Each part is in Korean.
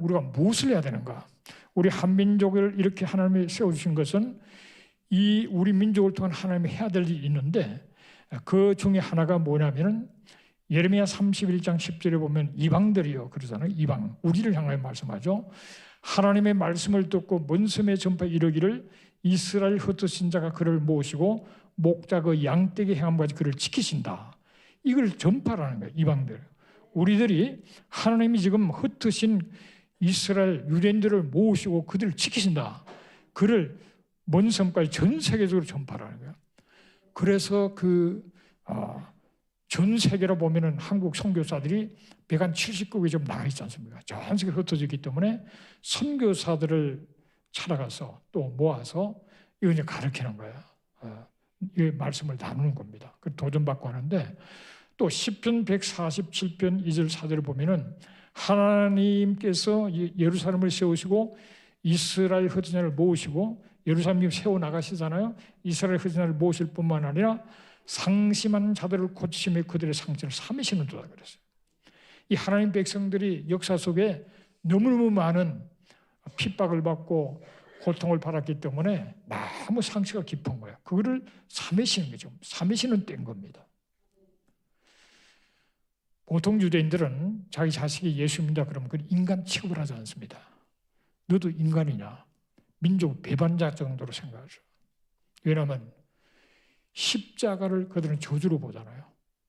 우리가 무엇을 해야 되는가? 우리 한민족을 이렇게 하나님이 세워주신 것은 이 우리 민족을 통한 하나님이 해야 될 일이 있는데, 그 중에 하나가 뭐냐면은 예레미야 31장 10절에 보면 이방들이요 그러잖아요. 이방, 우리를 향하여 말씀하죠. 하나님의 말씀을 듣고 먼 섬에 전파 이르기를 이스라엘 흩으신 자가 그를 모시고 목자 그 양떼기 행함까지 그를 지키신다. 이걸 전파라는 거예요. 이방들. 우리들이 하나님이 지금 흩으신 이스라엘 유대인들을 모으시고 그들을 지키신다. 그를 먼 섬까지 전 세계적으로 전파라는 거예요. 그래서 전 세계로 보면은 한국 선교사들이 170국에 좀 나가 있지 않습니까? 전 세계에 흩어져 있기 때문에 선교사들을 찾아가서 또 모아서 이거 이제 가르치는 거예요. 이 말씀을 나누는 겁니다. 그 도전받고 하는데, 또 시편 147편 2절 4절을 보면은 하나님께서 예루살렘을 세우시고 이스라엘 흩어진 자를 모으시고, 예루살렘이 세워 나가시잖아요. 이스라엘 흩어진 자를 모으실 뿐만 아니라 상심한 자들을 고치시며 그들의 상처를 삼으시는도다 그랬어요. 이 하나님 백성들이 역사 속에 너무너무 많은 핍박을 받고 고통을 받았기 때문에 너무 상처가 깊은 거예요. 그거를 삼으시는 거죠. 삼으시는 때인 겁니다. 보통 유대인들은 자기 자식이 예수 믿는다 그러면 그건 인간 취급을 하지 않습니다. 너도 인간이냐? 민족 배반자 정도로 생각하죠. 왜냐하면 십자가를 그들은 저주로 보잖아요.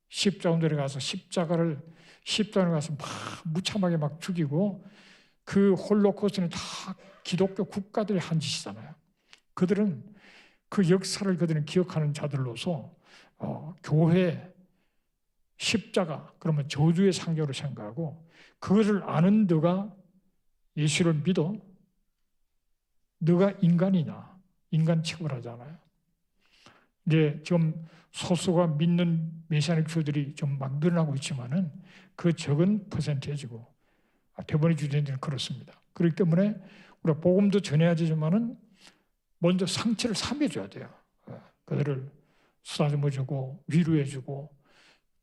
십자군들에 가서 십자가를 가서 막 무참하게 막 죽이고, 그 홀로코스트는 다 기독교 국가들이 한 짓이잖아요. 그들은 그 역사를 그들은 기억하는 자들로서 교회 십자가 그러면 저주의 상징으로 생각하고, 그것을 아는 너가 예수를 믿어? 너가 인간이냐? 인간 취급을 하잖아요. 이제 지금 소수가 믿는 메시아닉 주들이 좀 막 늘어나고 있지만은 그 적은 퍼센테이지고 대부분의 유대인들은 그렇습니다. 그렇기 때문에 우리가 복음도 전해야 되지만은 먼저 상처를 삼해줘야 돼요. 그들을 쓰다듬어주고 위로해주고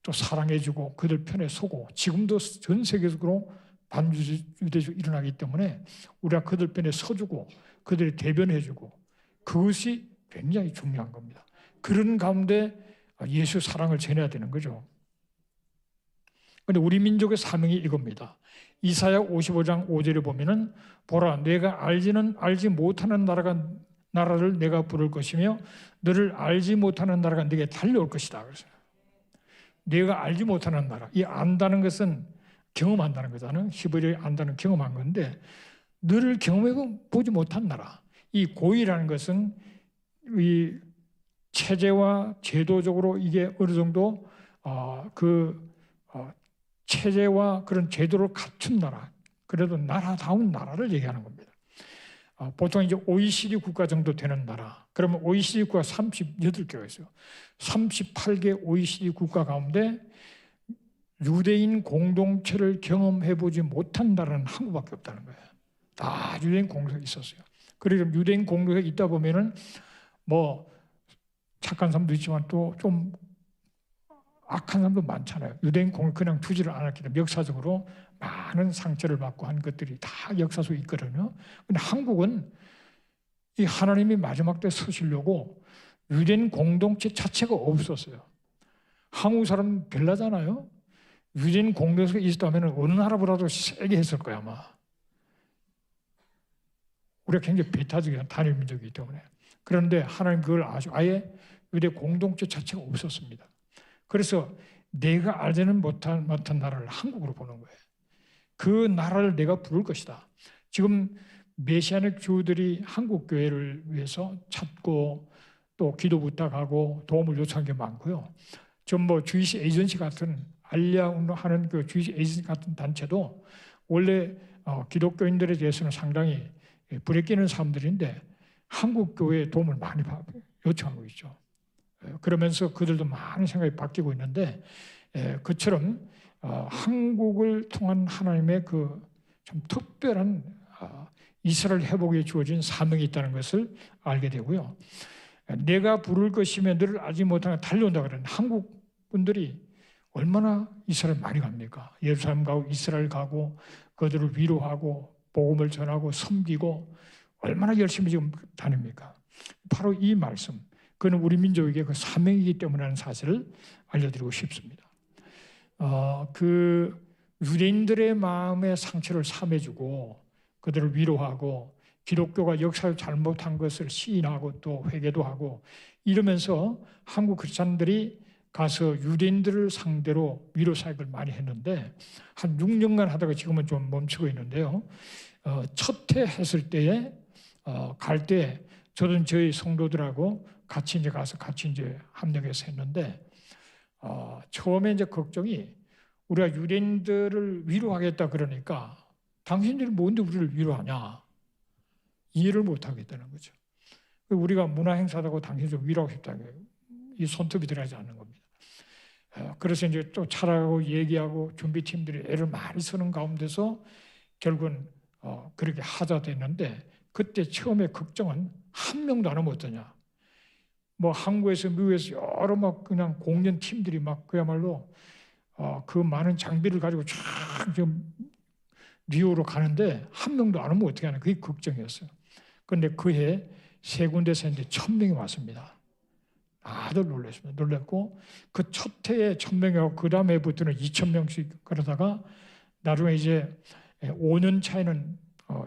또 사랑해주고 그들 편에 서고, 지금도 전 세계적으로 반유대주의가 일어나기 때문에 우리가 그들 편에 서주고 그들을 대변해주고, 그것이 굉장히 중요한 겁니다. 그런 가운데 예수 사랑을 전해야 되는 거죠. 그런데 우리 민족의 사명이 이겁니다. 이사야 55장 5절에 보면은 보라, 내가 알지 못하는 나라를 내가 부를 것이며 너를 알지 못하는 나라가 네게 달려올 것이다. 그래서 내가 알지 못하는 나라, 이 안다는 것은 경험한다는 거잖아요. 히브리어에 안다는 경험한 건데, 너를 경험해 보지 못한 나라. 이 고의라는 것은 이 체제와 제도적으로 이게 어느 정도 체제와 그런 제도를 갖춘 나라, 그래도 나라다운 나라를 얘기하는 겁니다. 보통 이제 OECD 국가 정도 되는 나라. 그러면 OECD 국가 38개가 있어요. 38개 OECD 국가 가운데 유대인 공동체를 경험해보지 못한 나라는 한국밖에 없다는 거예요. 다 유대인 공동체가 있었어요. 그리고 유대인 공동체가 있다 보면은 뭐 착한 사람도 있지만 또 좀 악한 사람도 많잖아요. 유대인 공동체 그냥 두지를 않았기 때문에 역사적으로 많은 상처를 받고 한 것들이 다 역사 속에 있거든요. 근데 한국은 이 하나님이 마지막 때 서시려고 유대인 공동체 자체가 없었어요. 한국 사람 별나잖아요. 유대인 공동체가 있었다면 어느 나라보다도 세게 했을 거야 아마. 우리가 굉장히 배타적인 단일 민족이기 때문에. 그런데 하나님 그걸 아예 유대 공동체 자체가 없었습니다. 그래서 내가 알지는 못한 나라를 한국으로 보는 거예요. 그 나라를 내가 부를 것이다. 지금 메시아닉 주들이 한국 교회를 위해서 찾고 또 기도 부탁하고 도움을 요청한 게 많고요. 좀 뭐 주이시 에이전시 같은 알리아 운동하는 그 주이시 에이전시 같은 단체도 원래 기독교인들에 대해서는 상당히 불에 끼는 사람들인데 한국 교회에 도움을 많이 요청하고 있죠. 그러면서 그들도 많은 생각이 바뀌고 있는데, 그처럼 한국을 통한 하나님의 그 참 특별한 이스라엘 회복에 주어진 사명이 있다는 것을 알게 되고요. 내가 부를 것이며 너를 알지 못하는 달려온다 그러는데, 한국 분들이 얼마나 이스라엘 많이 갑니까? 예루살렘 가고 이스라엘 가고 그들을 위로하고 복음을 전하고 섬기고 얼마나 열심히 지금 다닙니까? 바로 이 말씀, 그는 우리 민족에게 그 사명이기 때문에 하는 사실을 알려드리고 싶습니다. 그 유대인들의 마음의 상처를 삼해주고 그들을 위로하고 기독교가 역사를 잘못한 것을 시인하고 또 회개도 하고 이러면서 한국 크리스찬들이 가서 유대인들을 상대로 위로 사역을 많이 했는데 한 6년간 하다가 지금은 좀 멈추고 있는데요. 첫 해 했을 때에 갈 때 저는 저희 성도들하고 같이 이제 가서 같이 이제 합력해서 했는데 처음에 이제 걱정이 우리가 유대인들을 위로하겠다 그러니까 당신들이 뭔데 우리를 위로하냐 이해를 못 하겠다는 거죠. 우리가 문화 행사다고 당신 좀 위로하고 싶다는 거예요. 이 손톱이 들어가지 않는 겁니다. 그래서 이제 또 찾아가고 얘기하고 준비팀들이 애를 많이 쓰는 가운데서 결국은 그렇게 하자 됐는데 그때 처음에 걱정은 한 명도 안 하면 어떠냐. 뭐 한국에서 미국에서 여러 막 그냥 공연 팀들이 막 그야말로 그 많은 장비를 가지고 쫙 지금 뉴욕으로 가는데 한 명도 안 오면 어떻게 하나 그게 걱정이었어요. 그런데 그해 세 군데서 이제 1,000명이 왔습니다. 다들 놀랐습니다. 놀랐고 그 첫 해에 1,000명이고 그 다음 해부터는 2,000명씩 그러다가 나중에 이제 5년 차에는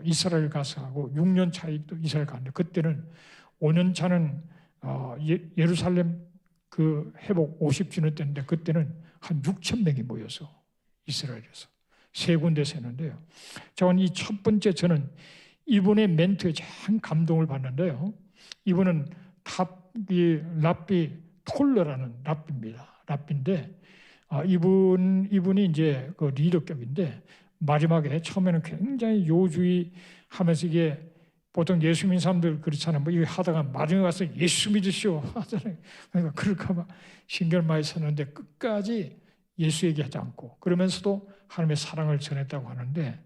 이스라엘 가서 하고 6년 차에 또 이스라엘 갔는데 그때는 5년 차는 예루살렘 그 회복 50주년 때인데 그때는 한 6,000명이 모여서 이스라엘에서 세 군데서 했는데요. 저는 이 첫 번째 저는 이분의 멘트에 참 감동을 받는데요. 이분은 랍비 톨러라는 랍비입니다. 랍비인데 이분이 이제 그 리더격인데 마지막에 처음에는 굉장히 요주의 하면서 이게 보통 예수 믿는 사람들 그렇잖아요. 뭐 이거 하다가 마지막에 가서 예수 믿으시오 하잖아요. 그러니까 그럴까봐 신경 많이 썼는데 끝까지 예수 얘기하지 않고 그러면서도 하나님의 사랑을 전했다고 하는데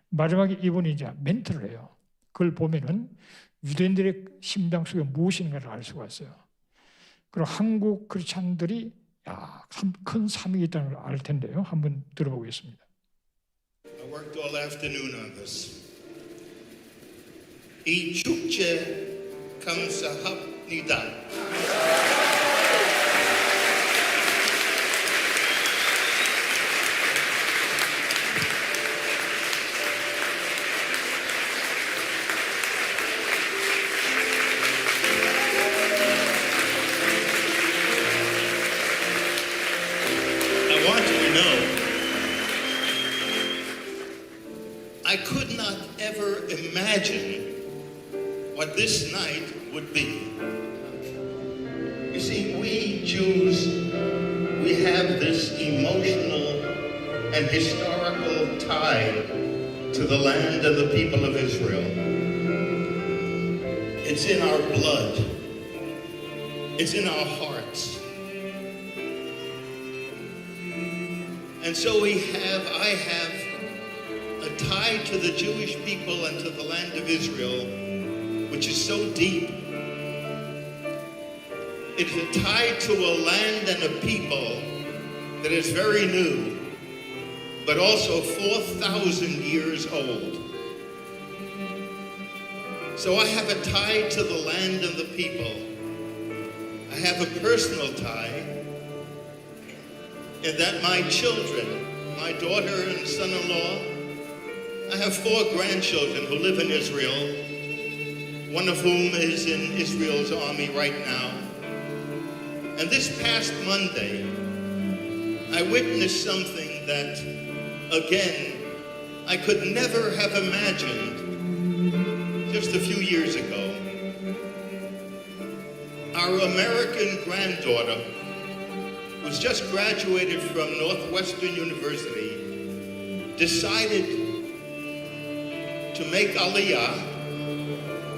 마지막에 이분이 이제 멘트를 해요. 그걸 보면은 유대인들의 심장 속에 무엇이 있는가를 알 수가 있어요. 그리고 한국 크리스찬들이 큰 사명이 있다는 걸 알 텐데요. 한번 들어보겠습니다. I worked all afternoon on this. 이 축제 감사합니다. I want you to know I could not ever imagine what this night would be. You see, we Jews, we have this emotional and historical tie to the land and the people of Israel. It's in our blood. It's in our hearts. And so I have a tie to the Jewish people and to the land of Israel, which is so deep. It's a tie to a land and a people that is very new, but also 4,000 years old. So I have a tie to the land and the people. I have a personal tie in that my children, my daughter and son-in-law, I have 4 grandchildren who live in Israel, one of whom is in Israel's army right now. And this past Monday, I witnessed something that, again, I could never have imagined just a few years ago. Our American granddaughter, who's just graduated from Northwestern University, decided to make Aliyah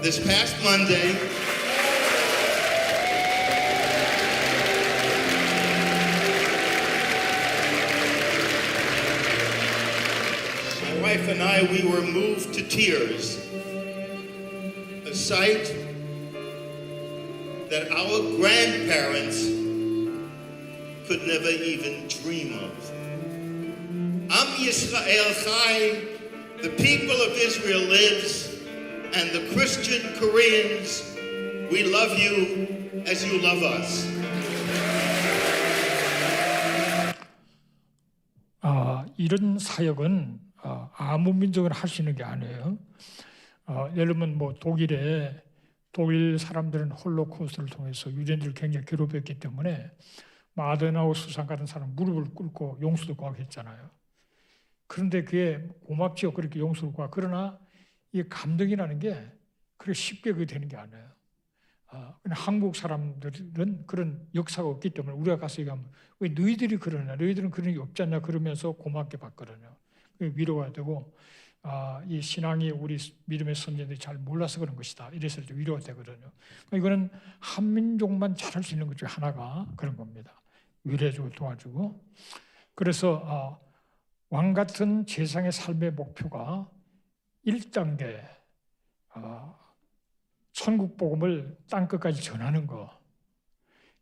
this past Monday. My wife and I, we were moved to tears. A sight that our grandparents could never even dream of. Am Yisrael Chai, the people of Israel lives, and the Christian Koreans, we love you as you love us. 이런 사역은 아무 민족은 할 수 있는 게 아니에요. 예를 들면 뭐 독일 사람들은 홀로코스트를 통해서 유대인들을 굉장히 괴롭혔기 때문에 아덴아우 수상 같은 사람 무릎을 꿇고 용서도 구하겠잖아요. 그런데 그게 고맙지요. 그렇게 용서를 구하. 그러나 이 감동이라는 게 그렇게 쉽게 그게 되는 게 아니에요. 한국 사람들은 그런 역사가 없기 때문에 우리가 가서 얘기하면 왜 너희들이 그러냐, 너희들은 그런 게 없지 않냐 그러면서 고맙게 받거든요. 위로가 되고 이 신앙이 우리 믿음의 선진들이 잘 몰라서 그런 것이다. 이래서 위로가 되거든요. 이거는 한민족만 잘할 수 있는 것 중에 하나가 그런 겁니다. 위로해주고 도와주고. 그래서 왕 같은 세상의 삶의 목표가 1단계 천국 복음을 땅끝까지 전하는 거.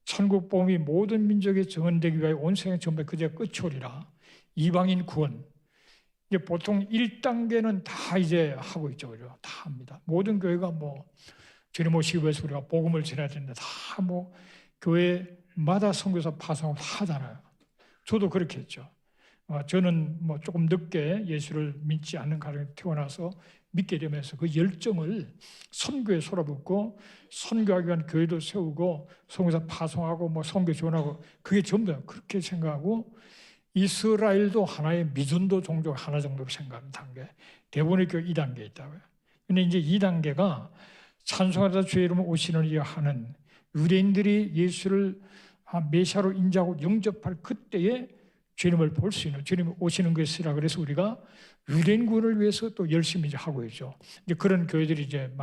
천국 복음이 모든 민족에 전되기 위하여 온 세상에 전부 그제가 끝이 오리라. 이방인 구원. 이게 보통 1단계는 다 이제 하고 있죠. 그죠? 다 합니다. 모든 교회가 뭐 주님 오시기 위해서 우리가 복음을 전해야 되는데 다 뭐 교회마다 선교사 파송을 하잖아요. 저도 그렇게 했죠. 저는 뭐 조금 늦게 예수를 믿지 않는 가정에 태어나서 믿게 되면서 그 열정을 선교에 쏟아붓고 선교하기 위한 교회도 세우고 선교사 파송하고 뭐 선교 지원하고 그게 전부 다 그렇게 생각하고 이스라엘도 하나의 미전도 종족 하나 정도로 생각하는 단계. 대부분의 교회 2단계에 있다고요. 근데 이제 2단계가 찬송하다 주의 이름을 오시는 이여 하는 유대인들이 예수를 메시아로 인정하고 영접할 그때에 주님을 볼 수 있는 주님 오시는 것이라 그래서 우리가 유대인 구원을 위해서 또 열심히 이제 하고 있죠. 이제 그런 교회들이 이제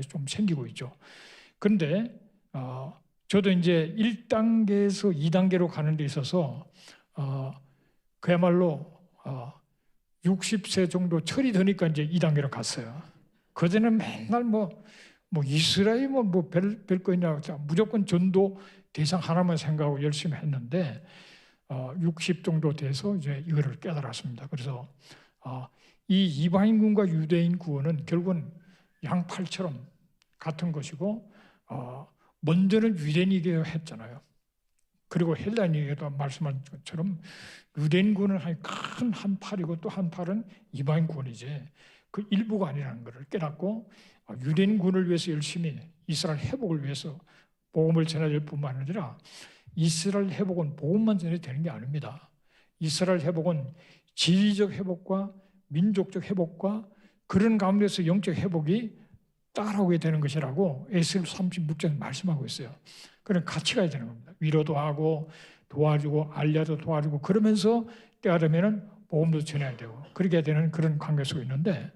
좀 생기고 있죠. 그런데 저도 이제 1단계에서 2단계로 가는 데 있어서 그야말로 60세 정도 철이 드니까 이제 2단계로 갔어요. 그전에는 맨날 뭐 이스라엘 별거 있냐 무조건 전도 대상 하나만 생각하고 열심히 했는데 60 정도 돼서 이제 이거를 깨달았습니다. 그래서 이 이방인군과 유대인 구원은 결국은 양팔처럼 같은 것이고 먼저는 유대인에게 했잖아요. 그리고 헬라인에게도 말씀한 것처럼 유대인군은 큰 한 팔이고 또 한 팔은 이방인군이지 그 일부가 아니라는 것을 깨닫고 유대인군을 위해서 열심히 이스라엘 회복을 위해서 복음을 전해야 될 뿐만 아니라 이스라엘 회복은 복음만 전해도 되는 게 아닙니다. 이스라엘 회복은 지리적 회복과 민족적 회복과 그런 가운데서 영적 회복이 따라오게 되는 것이라고 에스겔 36장에 말씀하고 있어요. 그럼 같이 가야 되는 겁니다. 위로도 하고 도와주고 알려도 도와주고 그러면서 때가 되면은 복음도 전해야 되고 그렇게 되는 그런 관계 속에 있는데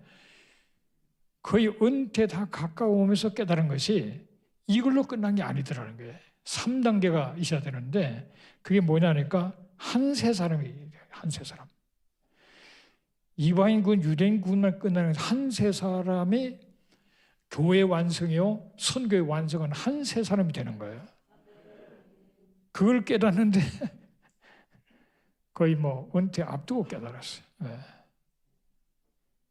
거의 은퇴 다 가까워오면서 깨달은 것이 이걸로 끝난 게 아니더라는 거예요. 3단계가 있어야 되는데 그게 뭐냐니까 한 세 사람이 한 세 사람. 이방인군 유대인군만 끝나는 한 세 사람이 교회 완성이요 선교의 완성은 한 세 사람이 되는 거예요. 그걸 깨닫는데 거의 뭐 은퇴 앞두고 깨달았어요. 네.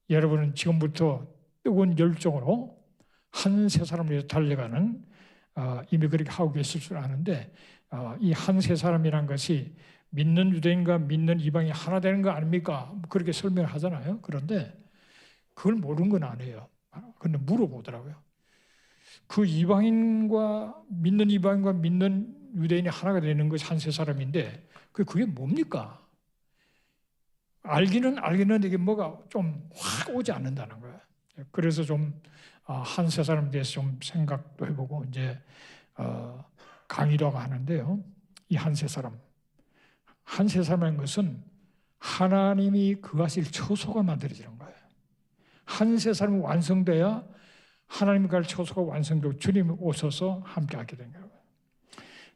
여러분은 지금부터 뜨거운 열정으로 한 세 사람을 위해서 달려가는 이미 그렇게 하고 계실 줄 아는데 이 한 세 사람이란 것이 믿는 유대인과 믿는 이방이 하나 되는 거 아닙니까? 그렇게 설명을 하잖아요. 그런데 그걸 모르는 건 아니에요. 그런데 물어보더라고요. 그 이방인과 믿는 유대인이 하나가 되는 것이 한 세 사람인데 그게 뭡니까? 알기는 알겠는데 이게 뭐가 좀 확 오지 않는다는 거예요. 그래서 좀 한 세 사람에 대해서 좀 생각도 해보고 이제 강의도 하고 하는데요. 이 한 세 사람인 것은 하나님이 그 하실 처소가 만들어지는 거예요. 한 세 사람이 완성돼야 하나님이 갈 처소가 완성되고 주님이 오셔서 함께하게 된 거예요.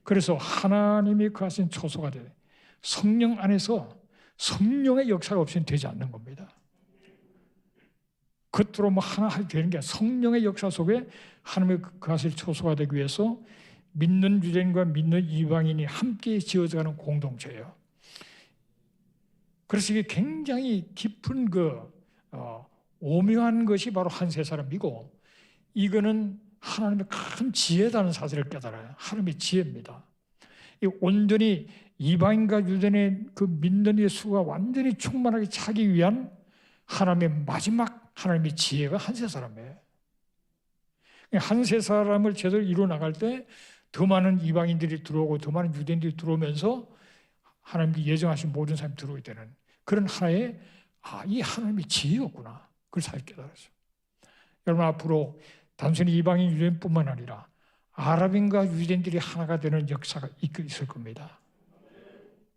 그래서 하나님이 그 하신 처소가 돼요. 성령 안에서 성령의 역사가 없이는 되지 않는 겁니다. 겉으로 뭐 하나 되는 게 성령의 역사 속에 하나님의 그 하실 처소가 되기 위해서 믿는 유대인과 믿는 이방인이 함께 지어져가는 공동체예요. 그래서 이게 굉장히 깊은 오묘한 것이 바로 한 세 사람이고, 이거는 하나님의 큰 지혜라는 사실을 깨달아요. 하나님의 지혜입니다. 이 온전히 이방인과 유대인의 그 믿는 예수가 완전히 충만하게 차기 위한 하나님의 마지막 하나님의 지혜가 한 세 사람이에요. 한 세 사람을 제대로 이루어 나갈 때 더 많은 이방인들이 들어오고 더 많은 유대인들이 들어오면서 하나님께 예정하신 모든 사람이 들어오게 되는 그런 하나의 이 하나님의 지혜였구나. 그걸 잘 깨달았어요. 여러분, 앞으로 단순히 이방인 유대인뿐만 아니라 아랍인과 유대인들이 하나가 되는 역사가 있을 겁니다.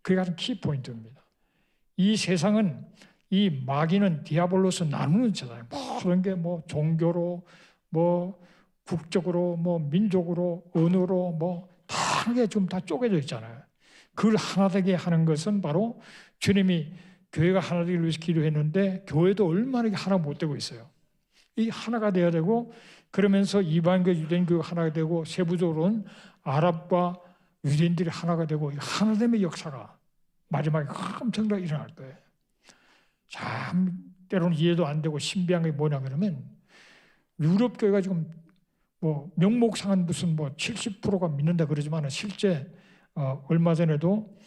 그게 가장 키포인트입니다. 이 세상은, 이 마귀는 디아볼로스 나누는 세상이에요. 모든 게 뭐 종교로, 뭐 국적으로, 뭐 민족으로, 언어로, 뭐 다르게 좀 다 쪼개져 있잖아요. 그걸 하나 되게 하는 것은 바로 주님이 교회가 하나 되기 위해서 기도했는데, 교회도 얼마나 하나 못 되고 있어요. 이 하나가 돼야 되고, 그러면서 이방인과 유대인교회가 하나가 되고, 세부적으로는 아랍과 유대인들이 하나가 되고, 하나됨의 역사가 마지막에 엄청나게 일어날 거예요. 참 때로는 이해도 안 되고 신비한 게 뭐냐 그러면, 유럽 교회가 지금 뭐 명목상은 무슨 뭐 70%가 믿는다 그러지만, 실제 얼마 전에도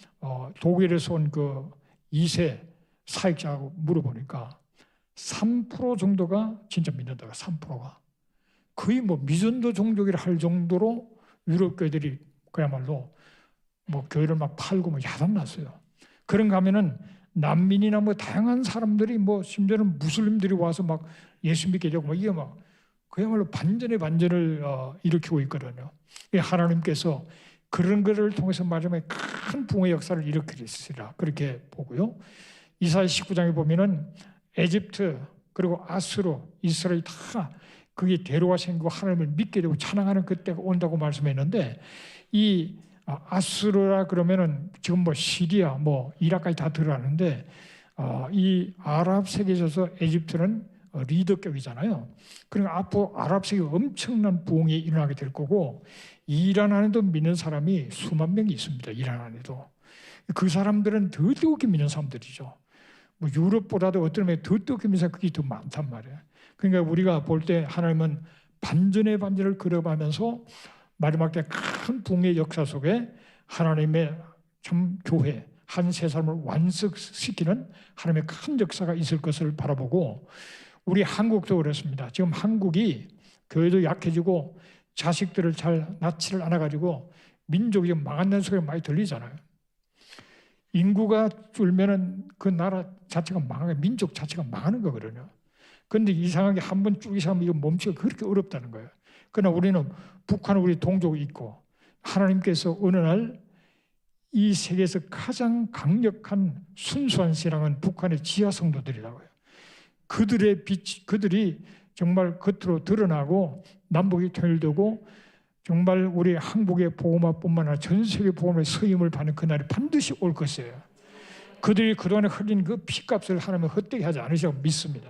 독일에서 온 그 2세 사역자하고 물어보니까 3% 정도가 진짜 믿는다고. 3%가 거의 뭐 미전도 종족이라 할 정도로 유럽 교회들이 그야말로 뭐 교회를 막 팔고 뭐 야단났어요. 그런가 하면은 난민이나 뭐 다양한 사람들이, 뭐 심지어는 무슬림들이 와서 막 예수 믿게 되고, 뭐 이게 막 그야말로 반전의 반전을 일으키고 있거든요. 하나님께서 그런 것을 통해서 마지막에 큰 붕의 역사를 일으키리라 그렇게 보고요. 이사야 19장에 보면은 에집트 그리고 아수르, 이스라엘 다 그게 대로가 생기고 하나님을 믿게 되고 찬양하는 그때가 온다고 말씀했는데, 이 아수르라 그러면은 지금 뭐 시리아, 뭐 이라크까지 다 들어가는데, 이 아랍 세계에 있어서 에집트는 리더격이잖아요. 그러니까 앞으로 아랍 세계에 엄청난 부흥이 일어나게 될 거고, 이란 안에도 믿는 사람이 수만 명이 있습니다. 이란 안에도. 그 사람들은 더 뜨겁게 믿는 사람들이죠. 뭐 유럽보다도 어떤 면에 더 뜨겁게 믿는 사람이 더 많단 말이에요. 그러니까 우리가 볼 때 하나님은 반전의 반전을 그려가면서 마지막 때 큰 붕의 역사 속에 하나님의 참 교회 한 세 사람을 완성시키는 하나님의 큰 역사가 있을 것을 바라보고, 우리 한국도 그렇습니다. 지금 한국이 교회도 약해지고 자식들을 잘 낳지를 않아가지고 민족이 망한다는 소리가 많이 들리잖아요. 인구가 줄면은 그 나라 자체가 망하게, 민족 자체가 망하는 거거든요. 그런데 이상하게 한번 쭉 이상하면 이거 멈추기가 그렇게 어렵다는 거예요. 그러나 우리는 북한은 우리 동족이 있고, 하나님께서 어느 날 이 세계에서 가장 강력한 순수한 신앙은 북한의 지하 성도들이라고 해요. 그들의 빛, 그들이 정말 겉으로 드러나고 남북이 통일되고, 정말 우리 한국의 복음화뿐만 아니라 전 세계 복음의 서임을 받는 그날이 반드시 올 것이에요. 그들이 그동안에 흘린 그 피값을 하나님은 헛되게 하지 않으시라고 믿습니다.